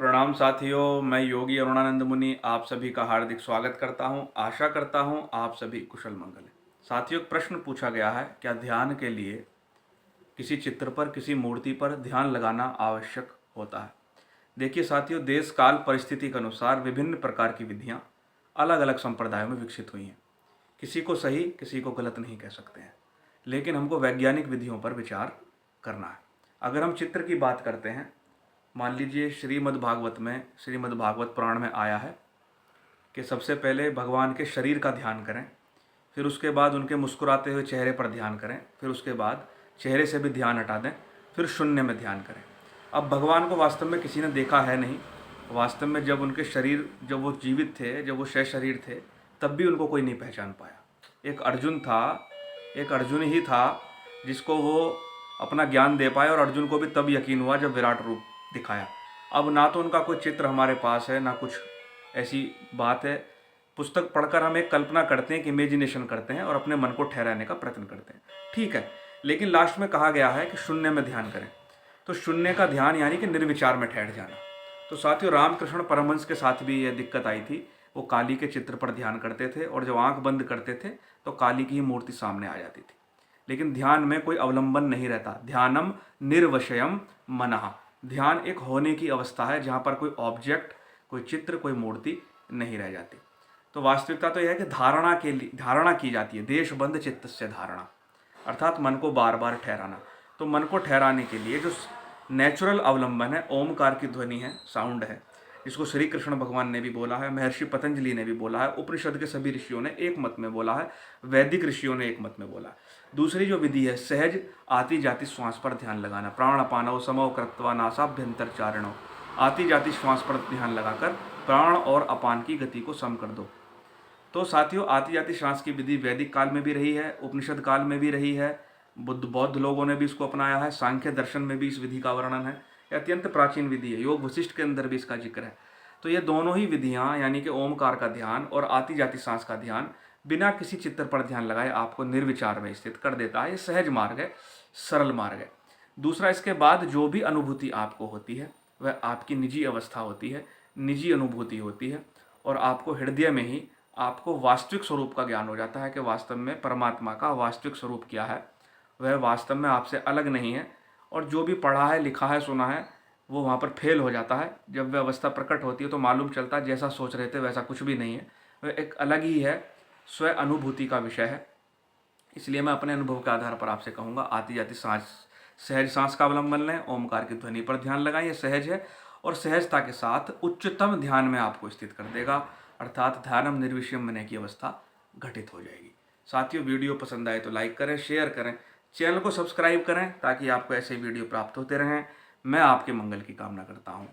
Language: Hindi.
प्रणाम साथियों, मैं योगी अरुणानंद मुनि आप सभी का हार्दिक स्वागत करता हूं। आशा करता हूं आप सभी कुशल मंगल हैं। साथियों, प्रश्न पूछा गया है, क्या ध्यान के लिए किसी चित्र पर, किसी मूर्ति पर ध्यान लगाना आवश्यक होता है? देखिए साथियों, देश काल परिस्थिति के अनुसार विभिन्न प्रकार की विधियां अलग अलग संप्रदायों में विकसित हुई हैं। किसी को सही, किसी को गलत नहीं कह सकते हैं, लेकिन हमको वैज्ञानिक विधियों पर विचार करना है। अगर हम चित्र की बात करते हैं, मान लीजिए श्रीमद् भागवत पुराण में आया है कि सबसे पहले भगवान के शरीर का ध्यान करें, फिर उसके बाद उनके मुस्कुराते हुए चेहरे पर ध्यान करें, फिर उसके बाद चेहरे से भी ध्यान हटा दें, फिर शून्य में ध्यान करें। अब भगवान को वास्तव में किसी ने देखा है नहीं। वास्तव में जब उनके शरीर, जब वो जीवित थे, जब वो शय शरीर थे, तब भी उनको कोई नहीं पहचान पाया। एक अर्जुन ही था जिसको वो अपना ज्ञान दे पाए, और अर्जुन को भी तब यकीन हुआ जब विराट रूप दिखाया। अब ना तो उनका कोई चित्र हमारे पास है, ना कुछ ऐसी बात है। पुस्तक पढ़कर हम एक कल्पना करते हैं, कि इमेजिनेशन करते हैं और अपने मन को ठहराने का प्रयत्न करते हैं, ठीक है। लेकिन लास्ट में कहा गया है कि शून्य में ध्यान करें। तो शून्य का ध्यान यानी कि निर्विचार में ठहर जाना। तो साथियों, रामकृष्ण परमहंस के साथ भी यह दिक्कत आई थी। वो काली के चित्र पर ध्यान करते थे, और जब आंख बंद करते थे तो काली की ही मूर्ति सामने आ जाती थी। लेकिन ध्यान में कोई अवलंबन नहीं रहता। ध्यानम निर्वशयम मनः। ध्यान एक होने की अवस्था है, जहाँ पर कोई ऑब्जेक्ट, कोई चित्र, कोई मूर्ति नहीं रह जाती। तो वास्तविकता तो यह है कि धारणा की जाती है। देशबंध चित्त से धारणा, अर्थात मन को बार बार ठहराना। तो मन को ठहराने के लिए जो नेचुरल अवलंबन है, ओमकार की ध्वनि है, साउंड है, जिसको श्री कृष्ण भगवान ने भी बोला है, महर्षि पतंजलि ने भी बोला है, उपनिषद के सभी ऋषियों ने एक मत में बोला है, वैदिक ऋषियों ने एक मत में बोला है। दूसरी जो विधि है, सहज आती जाती श्वास पर ध्यान लगाना। प्राण अपानव समो कृत्वा नासाभ्यंतर चारणो। आती जाती श्वास पर ध्यान लगाकर प्राण और अपान की गति को सम कर दो। तो साथियों, आती जाती श्वास की विधि वैदिक काल में भी रही है, उपनिषद काल में भी रही है, बौद्ध लोगों ने भी इसको अपनाया है, सांख्य दर्शन में भी इस विधि का वर्णन है। ये अत्यंत प्राचीन विधि है, योग वशिष्ठ के अंदर भी इसका जिक्र है। तो ये दोनों ही विधियां, यानी कि ओमकार का ध्यान और आती जाती सांस का ध्यान, बिना किसी चित्र पर ध्यान लगाए आपको निर्विचार में स्थित कर देता है। ये सहज मार्ग है, सरल मार्ग है। दूसरा, इसके बाद जो भी अनुभूति आपको होती है, वह आपकी निजी अवस्था होती है, निजी अनुभूति होती है, और आपको हृदय में ही आपको वास्तविक स्वरूप का ज्ञान हो जाता है कि वास्तव में परमात्मा का वास्तविक स्वरूप क्या है। वह वास्तव में आपसे अलग नहीं है, और जो भी पढ़ा है, लिखा है, सुना है, वो वहाँ पर फेल हो जाता है। जब वह अवस्था प्रकट होती है तो मालूम चलता है जैसा सोच रहे थे वैसा कुछ भी नहीं है। वह एक अलग ही है, स्व अनुभूति का विषय है। इसलिए मैं अपने अनुभव के आधार पर आपसे कहूँगा, आती जाती सांस, सहज सांस का अवलंबन लें, ओमकार की ध्वनि पर ध्यान लगाएं। ये सहज है, और सहजता के साथ उच्चतम ध्यान में आपको स्थित कर देगा, अर्थात ध्यानम निर्विषयम मन की अवस्था घटित हो जाएगी। साथियों, वीडियो पसंद आए तो लाइक करें, शेयर करें, चैनल को सब्सक्राइब करें, ताकि आपको ऐसे वीडियो प्राप्त होते रहें। मैं आपके मंगल की कामना करता हूँ।